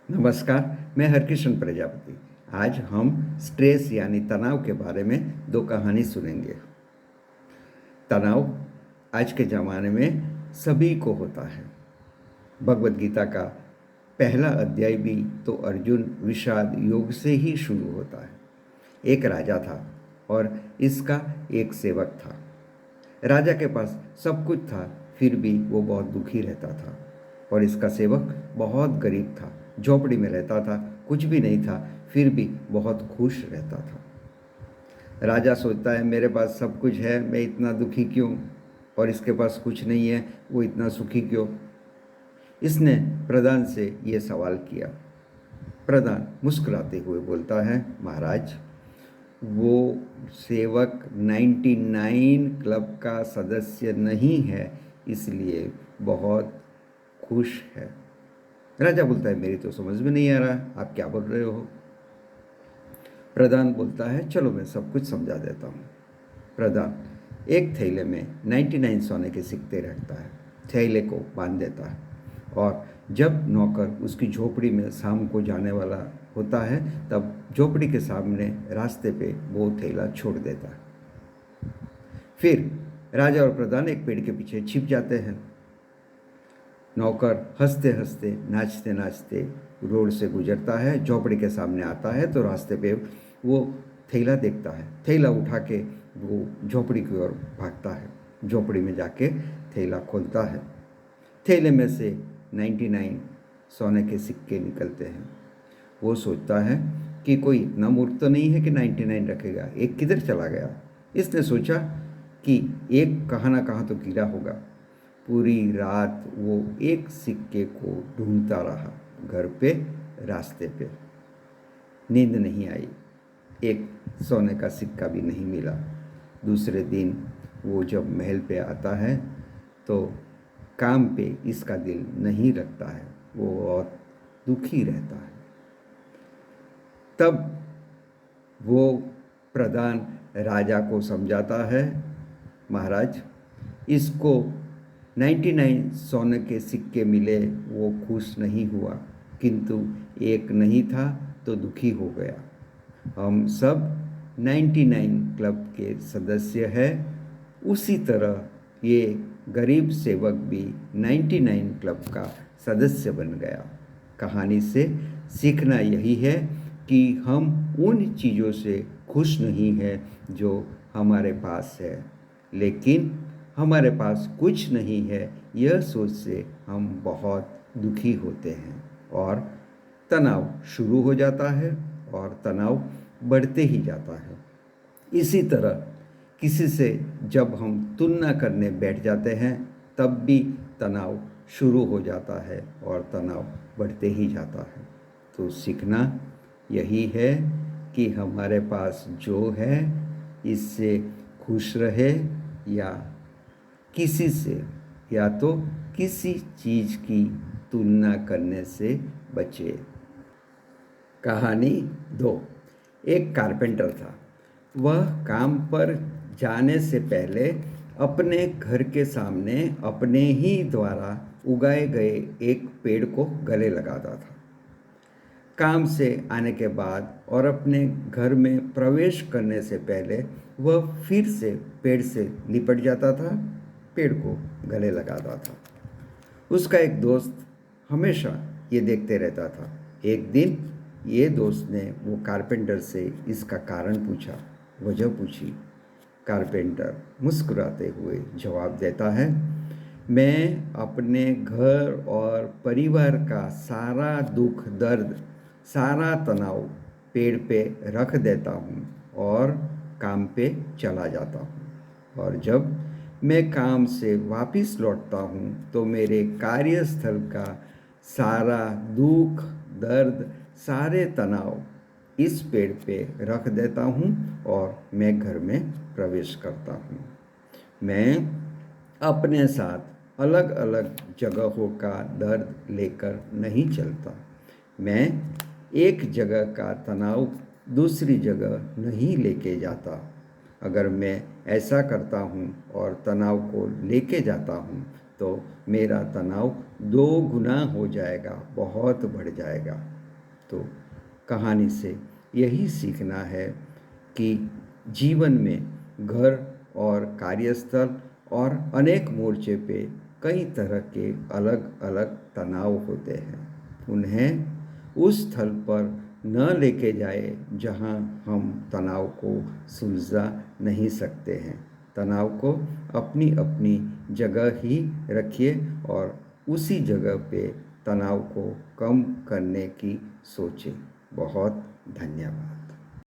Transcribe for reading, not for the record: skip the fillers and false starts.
नमस्कार, मैं हरकिशन प्रजापति। आज हम स्ट्रेस यानी तनाव के बारे में दो कहानी सुनेंगे। तनाव आज के ज़माने में सभी को होता है। भगवद गीता का पहला अध्याय भी तो अर्जुन विषाद योग से ही शुरू होता है। एक राजा था और इसका एक सेवक था। राजा के पास सब कुछ था, फिर भी वो बहुत दुखी रहता था। और इसका सेवक बहुत गरीब था, झोपड़ी में रहता था, कुछ भी नहीं था, फिर भी बहुत खुश रहता था। राजा सोचता है मेरे पास सब कुछ है, मैं इतना दुखी क्यों, और इसके पास कुछ नहीं है, वो इतना सुखी क्यों। इसने प्रधान से ये सवाल किया। प्रधान मुस्कुराते हुए बोलता है, महाराज, वो सेवक 99 क्लब का सदस्य नहीं है, इसलिए बहुत खुश है। राजा बोलता है, मेरी तो समझ में नहीं आ रहा, आप क्या बोल रहे हो। प्रधान बोलता है, चलो मैं सब कुछ समझा देता हूँ। प्रधान एक थैले में 99 सोने के सिक्के रखता है, थैले को बांध देता है, और जब नौकर उसकी झोपड़ी में शाम को जाने वाला होता है, तब झोपड़ी के सामने रास्ते पे वो थैला छोड़ देता है। फिर राजा और प्रधान एक पेड़ के पीछे छिप जाते हैं। नौकर हंसते हंसते नाचते नाचते रोड से गुजरता है, झोपड़ी के सामने आता है तो रास्ते पे वो थैला देखता है। थैला उठा के वो झोपड़ी की ओर भागता है। झोपड़ी में जाके थैला खोलता है। थैले में से 99 सोने के सिक्के निकलते हैं। वो सोचता है कि कोई इतना मूर्ख तो नहीं है कि 99 रखेगा, एक किधर चला गया। इसने सोचा कि एक कहाँ ना कहाँ तो गिरा होगा। पूरी रात वो एक सिक्के को ढूंढता रहा, घर पे, रास्ते पे। नींद नहीं आई, एक सोने का सिक्का भी नहीं मिला। दूसरे दिन वो जब महल पे आता है तो काम पे इसका दिल नहीं लगता है, वो बहुत दुखी रहता है। तब वो प्रधान राजा को समझाता है, महाराज, इसको 99 सोने के सिक्के मिले, वो खुश नहीं हुआ, किंतु एक नहीं था तो दुखी हो गया। हम सब 99 क्लब के सदस्य हैं, उसी तरह ये गरीब सेवक भी 99 क्लब का सदस्य बन गया। कहानी से सीखना यही है कि हम उन चीज़ों से खुश नहीं हैं जो हमारे पास है, लेकिन हमारे पास कुछ नहीं है यह सोच से हम बहुत दुखी होते हैं और तनाव शुरू हो जाता है और तनाव बढ़ते ही जाता है। इसी तरह किसी से जब हम तुलना करने बैठ जाते हैं, तब भी तनाव शुरू हो जाता है और तनाव बढ़ते ही जाता है। तो सीखना यही है कि हमारे पास जो है इससे खुश रहे, या किसी से या तो किसी चीज़ की तुलना करने से बचे। कहानी 2। एक कारपेंटर था। वह काम पर जाने से पहले अपने घर के सामने अपने ही द्वारा उगाए गए एक पेड़ को गले लगाता था। काम से आने के बाद और अपने घर में प्रवेश करने से पहले वह फिर से पेड़ से लिपट जाता था, पेड़ को गले लगाता था। उसका एक दोस्त हमेशा ये देखते रहता था। एक दिन ये दोस्त ने वो कारपेंटर से इसका कारण पूछा, वजह पूछी। कारपेंटर मुस्कुराते हुए जवाब देता है, मैं अपने घर और परिवार का सारा दुख दर्द, सारा तनाव पेड़ पे रख देता हूँ और काम पे चला जाता हूँ, और जब मैं काम से वापस लौटता हूँ तो मेरे कार्यस्थल का सारा दुख दर्द, सारे तनाव इस पेड़ पे रख देता हूँ और मैं घर में प्रवेश करता हूँ। मैं अपने साथ अलग अलग जगहों का दर्द लेकर नहीं चलता। मैं एक जगह का तनाव दूसरी जगह नहीं लेके जाता। अगर मैं ऐसा करता हूँ और तनाव को लेके जाता हूँ तो मेरा तनाव 2 गुना हो जाएगा, बहुत बढ़ जाएगा। तो कहानी से यही सीखना है कि जीवन में घर और कार्यस्थल और अनेक मोर्चे पे कई तरह के अलग अलग तनाव होते हैं। उन्हें उस स्थल पर न लेके जाए जहां हम तनाव को सुलझा नहीं सकते हैं। तनाव को अपनी अपनी जगह ही रखिए और उसी जगह पे तनाव को कम करने की सोचें। बहुत धन्यवाद।